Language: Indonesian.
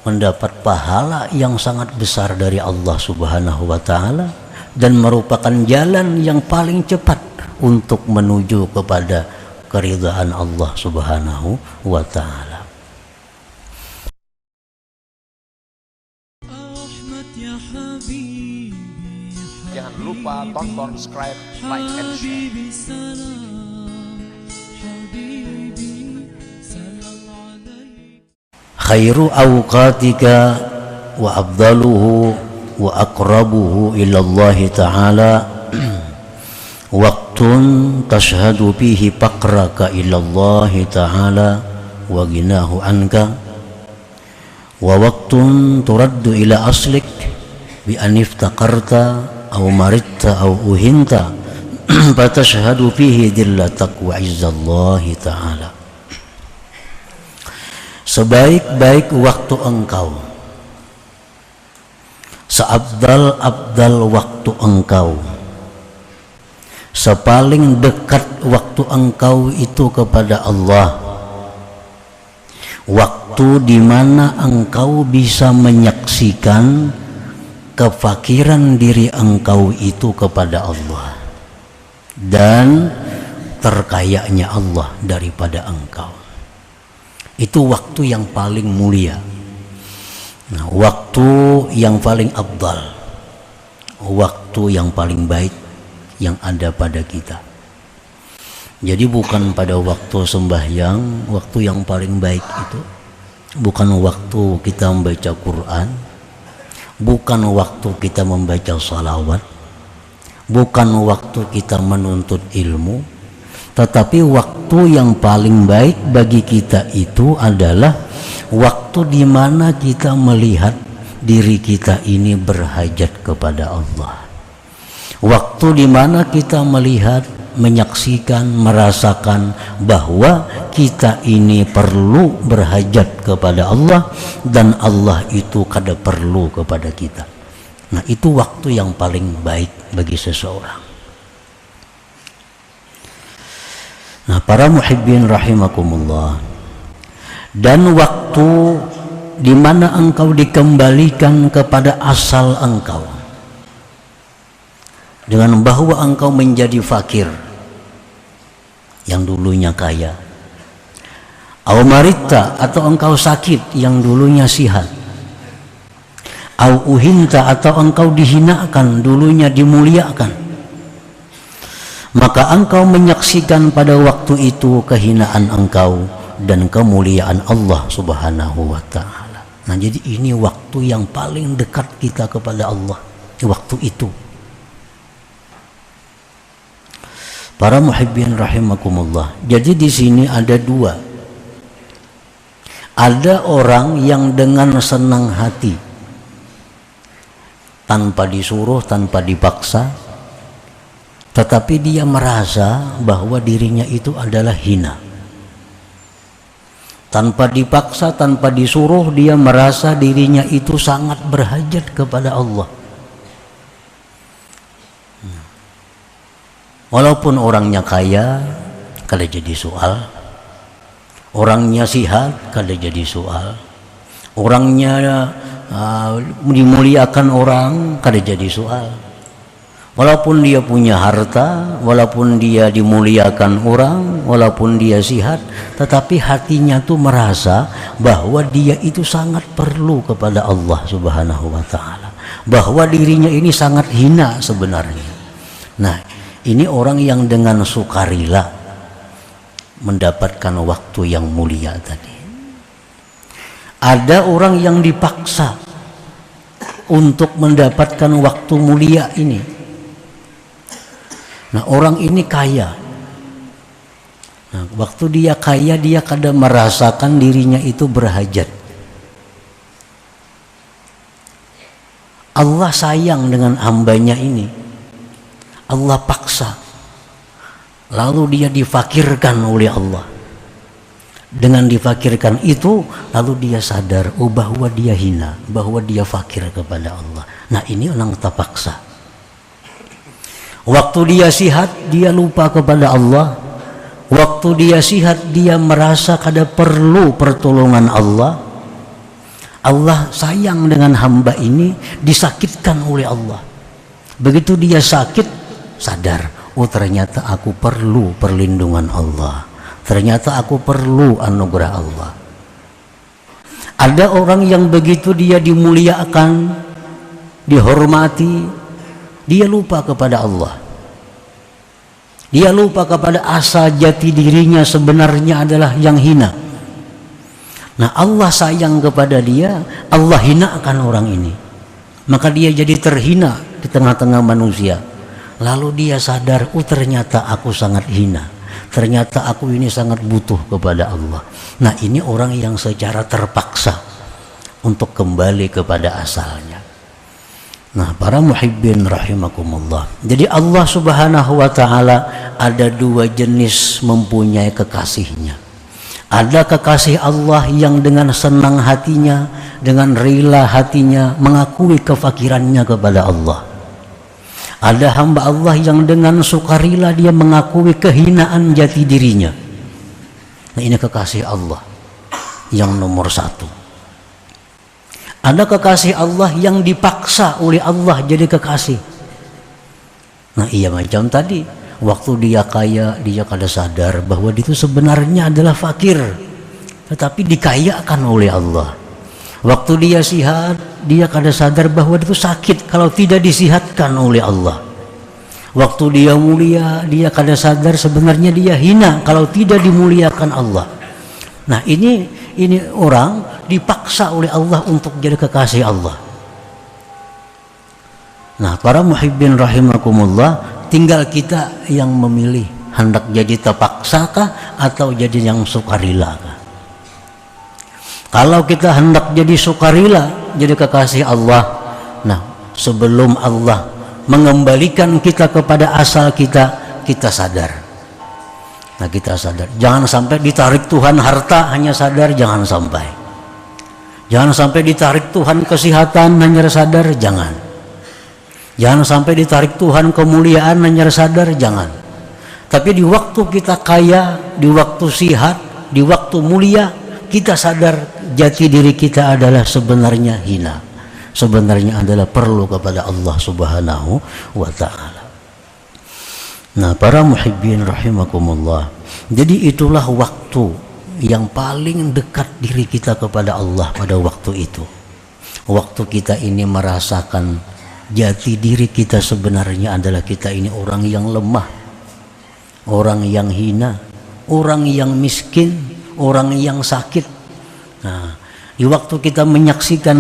mendapat pahala yang sangat besar dari Allah Subhanahu wa Ta'ala, dan merupakan jalan yang paling cepat untuk menuju kepada keridhaan Allah Subhanahu wa Ta'ala. Jangan lupa tonton, subscribe, like, and share. Khairu awqatika wa afdaluhu wa aqrabuhu ilallahi ta'ala waqtun tashhadu fihi faqraka ilallahi ta'ala wa ginahu anka, wa waqtun turaddu ila aslik bi an iftaqarta aw maritta aw uhinta fatashhadu fihi dillatak wa izzallahi ta'ala. Sebaik-baik waktu engkau, seabdal-abdal waktu engkau, sepaling dekat waktu engkau itu kepada Allah, waktu di mana engkau bisa menyaksikan kefakiran diri engkau itu kepada Allah dan terkayanya Allah daripada engkau. Itu waktu yang paling mulia. Nah, waktu yang paling afdal, waktu yang paling baik yang ada pada kita. Jadi bukan pada waktu sembahyang, waktu yang paling baik itu bukan waktu kita membaca Quran, bukan waktu kita membaca salawat, bukan waktu kita menuntut ilmu. Tetapi waktu yang paling baik bagi kita itu adalah waktu di mana kita melihat diri kita ini berhajat kepada Allah. Waktu di mana kita melihat, menyaksikan, merasakan bahwa kita ini perlu berhajat kepada Allah dan Allah itu kada perlu kepada kita. Nah, itu waktu yang paling baik bagi seseorang. Nah, para muhibbin rahimakumullah, dan waktu di mana engkau dikembalikan kepada asal engkau, dengan bahwa engkau menjadi fakir yang dulunya kaya, au marita atau engkau sakit yang dulunya sihat, au uhinta atau engkau dihinakan dulunya dimuliakan, maka engkau menyaksikan pada waktu itu kehinaan engkau dan kemuliaan Allah Subhanahu wa Ta'ala. Nah, jadi ini waktu yang paling dekat kita kepada Allah, waktu itu. Para muhibbin rahimakumullah. Jadi di sini ada dua. Ada orang yang dengan senang hati, tanpa disuruh, tanpa dipaksa, tetapi dia merasa bahwa dirinya itu adalah hina. Tanpa dipaksa, tanpa disuruh, dia merasa dirinya itu sangat berhajat kepada Allah. Walaupun orangnya kaya, kada jadi soal. Orangnya sihat, kada jadi soal. Orangnya dimuliakan orang, kada jadi soal. Walaupun dia punya harta, walaupun dia dimuliakan orang, walaupun dia sihat, tetapi hatinya tuh merasa bahwa dia itu sangat perlu kepada Allah Subhanahu wa Ta'ala, bahwa dirinya ini sangat hina sebenarnya. Nah, ini orang yang dengan sukarela mendapatkan waktu yang mulia tadi. Ada orang yang dipaksa untuk mendapatkan waktu mulia ini. Nah, orang ini kaya. Nah, waktu dia kaya, dia kadang merasakan dirinya itu berhajat. Allah sayang dengan hambanya ini. Allah paksa. Lalu dia difakirkan oleh Allah. Dengan difakirkan itu, lalu dia sadar bahwa dia hina, bahwa dia fakir kepada Allah. Nah, ini orang terpaksa. Waktu dia sihat, dia lupa kepada Allah. Waktu dia sihat, dia merasa kada perlu pertolongan Allah. Allah sayang dengan hamba ini, disakitkan oleh Allah. Begitu dia sakit, sadar, oh ternyata aku perlu perlindungan Allah, ternyata aku perlu anugerah Allah. Ada orang yang begitu dia dimuliakan, dihormati, dia lupa kepada Allah. Dia lupa kepada asal jati dirinya sebenarnya adalah yang hina. Nah, Allah sayang kepada dia, Allah hinakan orang ini. Maka dia jadi terhina di tengah-tengah manusia. Lalu dia sadar, oh ternyata aku sangat hina. Ternyata aku ini sangat butuh kepada Allah. Nah, ini orang yang secara terpaksa untuk kembali kepada asalnya. Nah, para muhibbin rahimakumullah. Jadi Allah Subhanahu wa ta'ala ada dua jenis mempunyai kekasihnya. Ada kekasih Allah yang dengan senang hatinya, dengan rela hatinya mengakui kefakirannya kepada Allah. Ada hamba Allah yang dengan sukarela dia mengakui kehinaan jati dirinya. Nah, ini kekasih Allah yang nomor satu. Ada kekasih Allah yang dipaksa oleh Allah jadi kekasih. Nah, iya macam tadi. Waktu dia kaya, dia kada sadar bahwa dia itu sebenarnya adalah fakir, tetapi dikayakan oleh Allah. Waktu dia sihat, dia kada sadar bahwa dia itu sakit kalau tidak disihatkan oleh Allah. Waktu dia mulia, dia kada sadar sebenarnya dia hina kalau tidak dimuliakan Allah. Nah, ini orang dipaksa oleh Allah untuk jadi kekasih Allah. Nah, para muhibbin rahimakumullah, tinggal kita yang memilih hendak jadi terpaksakah atau jadi yang sukarela. Kalau kita hendak jadi sukarela, jadi kekasih Allah, nah sebelum Allah mengembalikan kita kepada asal kita, kita sadar. Nah, kita sadar, jangan sampai ditarik Tuhan harta hanya sadar, jangan sampai. Jangan sampai ditarik Tuhan kesehatan hanya sadar, jangan. Jangan sampai ditarik Tuhan kemuliaan hanya sadar, jangan. Tapi di waktu kita kaya, di waktu sihat, di waktu mulia, kita sadar jati diri kita adalah sebenarnya hina. Sebenarnya adalah perlu kepada Allah Subhanahu wa ta'ala. Nah, para muhibbin rahimakumullah, jadi itulah waktu yang paling dekat diri kita kepada Allah pada waktu itu. Waktu kita ini merasakan jati diri kita sebenarnya adalah kita ini orang yang lemah, orang yang hina, orang yang miskin, orang yang sakit. Nah, di waktu kita menyaksikan